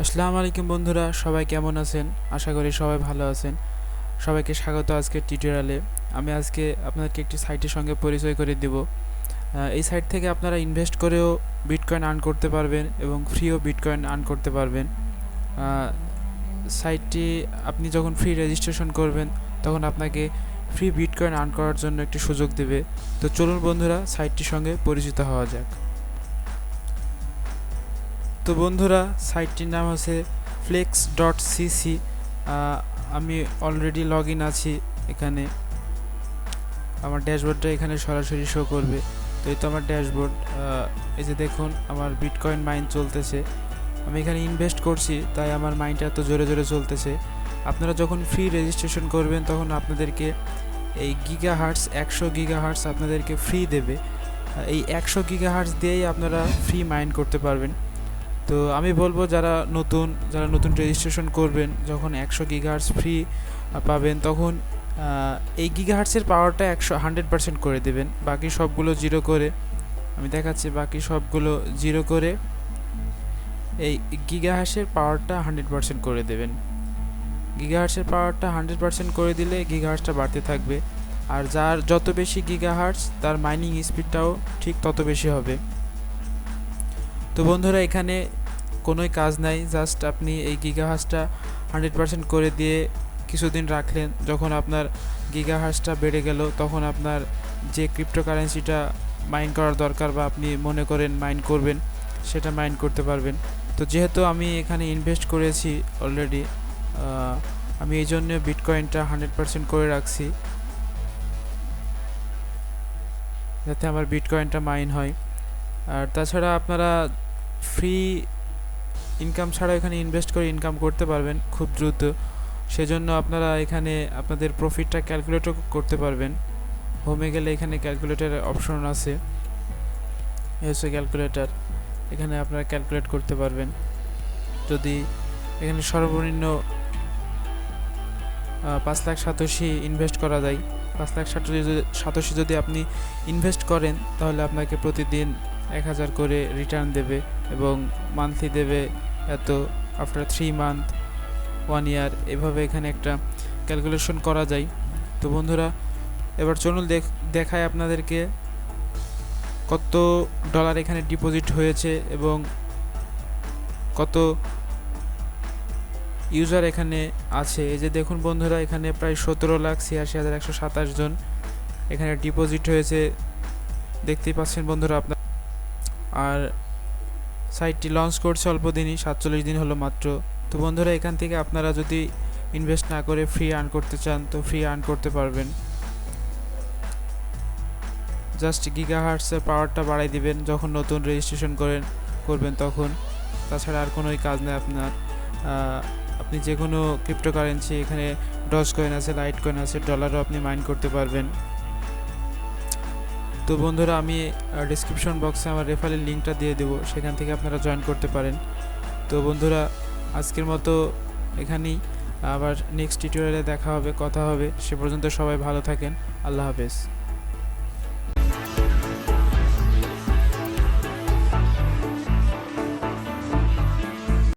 আসসালামু আলাইকুম বন্ধুরা, সবাই কেমন আছেন? আশা করি সবাই ভালো আছেন। সবাইকে স্বাগত আজকের টিউটোরিয়ালে। আমি আজকে আপনাদেরকে একটি সাইটের সঙ্গে পরিচয় করে দেব। এই সাইট থেকে আপনারা ইনভেস্ট করেও বিটকয়েন আর্ন করতে পারবেন এবং ফ্রিও বিটকয়েন আর্ন করতে পারবেন। সাইটটি আপনি যখন ফ্রি রেজিস্ট্রেশন করবেন তখন আপনাকে ফ্রি বিটকয়েন আর্ন করার জন্য একটি সুযোগ দেবে। তো চলুন বন্ধুরা, সাইটটির সঙ্গে পরিচিত হওয়া যাক। তো বন্ধুরা, সাইটটির নাম হচ্ছে flex.cc। আমি অলরেডি লগ ইন আছি। এখানে আমার ড্যাশবোর্ডটা এখানে সরাসরি শো করবে। তো এই তো আমার ড্যাশবোর্ড। এই যে দেখুন, আমার বিটকয়েন মাইন চলতেছে। আমি এখানে ইনভেস্ট করছি, তাই আমার মাইনটা এত জোরে জোরে চলতেছে। আপনারা যখন ফ্রি রেজিস্ট্রেশন করবেন তখন আপনাদেরকে এই গিগাহার্টস 100 গিগাহার্টস আপনাদেরকে ফ্রি দেবে। এই 100 গিগাহার্টস দিয়েই আপনারা ফ্রি মাইন করতে পারবেন। তো আমি বলবো যারা নতুন রেজিস্ট্রেশন করবেন, যখন 100 গিগাহার্টস ফ্রি পাবেন তখন এই গিগাহার্টসের পাওয়ারটা 100% করে দেবেন। বাকি সবগুলো জিরো করে, আমি দেখাচ্ছি, বাকি সবগুলো জিরো করে এই গিগাহার্টসের পাওয়ারটা 100% করে দেবেন। গিগাহার্টসের পাওয়ারটা 100% করে দিলে গিগাহার্টসটা বাড়তে থাকবে, আর যার যত বেশি গিগাহার্টস তার মাইনিং স্পিডটাও ঠিক তত বেশি হবে। তো বন্ধুরা, এখানে কোনোই কাজ নাই, জাস্ট আপনি এই গিগাহার্টসটা 100% করে দিয়ে কিছুদিন রাখলেন। যখন আপনার গিগাহার্টসটা বেড়ে গেল তখন আপনার যে ক্রিপ্টোকারেন্সিটা মাইন করার দরকার বা আপনি মনে করেন মাইন করবেন, সেটা মাইন করতে পারবেন। তো যেহেতু আমি এখানে ইনভেস্ট করেছি অলরেডি, আমি এই জন্য বিটকয়েনটা 100% করে রাখছি, যাতে আমার বিটকয়েনটা মাইন হয়। আর তাছাড়া আপনারা ফ্রি ইনকাম ছাড়া এখানে ইনভেস্ট করে ইনকাম করতে পারবেন খুব দ্রুত। সেজন্য আপনারা এখানে আপনাদের প্রফিটটা ক্যালকুলেটও করতে পারবেন। হোমে গেলে এখানে ক্যালকুলেটরের অপশন আছে, হচ্ছে ক্যালকুলেটর। এখানে আপনারা ক্যালকুলেট করতে পারবেন। যদি এখানে সর্বনিম্ন 5 লাখ সাতোশি ইনভেস্ট করা যায়, 5 লাখ সাতোশি যদি আপনি ইনভেস্ট করেন তাহলে আপনাকে প্রতিদিন 1000 করে রিটার্ন দেবে এবং মান্থলি দেবে এত, আফটার 3 মান্থ, 1 ইয়ার, এভাবে এখানে একটা ক্যালকুলেশন করা যায়। তো বন্ধুরা, এবার চলুন দেখায় আপনাদেরকে কত ডলার এখানে ডিপোজিট হয়েছে এবং কত ইউজার এখানে আছে। এই যে দেখুন বন্ধুরা, এখানে প্রায় 17,86,127 জন এখানে ডিপোজিট হয়েছে, দেখতেই পাচ্ছেন বন্ধুরা আপনার। আর সাইটটি লঞ্চ করছে অল্প দিনই, 47 দিন হলো মাত্র। তো বন্ধুরা, এখান থেকে আপনারা যদি ইনভেস্ট না করে ফ্রি আর্ন করতে চান তো ফ্রি আর্ন করতে পারবেন। জাস্ট গিগাহার্টসের পাওয়ারটা বাড়াই দিবেন যখন নতুন রেজিস্ট্রেশন করবেন তখন। তাছাড়া আর কোনোই কাজ নেই আপনার। আপনি যে কোনো ক্রিপ্টোকারেন্সি, এখানে ডজ কয়েন আছে, লাইট কয়েন আছে, ডলারও আপনি মাইন করতে পারবেন। তো বন্ধুরা, আমি ডিসক্রিপশন বক্সে আমার রেফারেল লিঙ্কটা দিয়ে দেবো, সেখান থেকে আপনারা জয়েন করতে পারেন। তো বন্ধুরা, আজকের মতো এখানেই, আবার নেক্সট টিউটোরিয়ালে দেখা হবে, কথা হবে। সে পর্যন্ত সবাই ভালো থাকেন। আল্লাহ হাফেজ।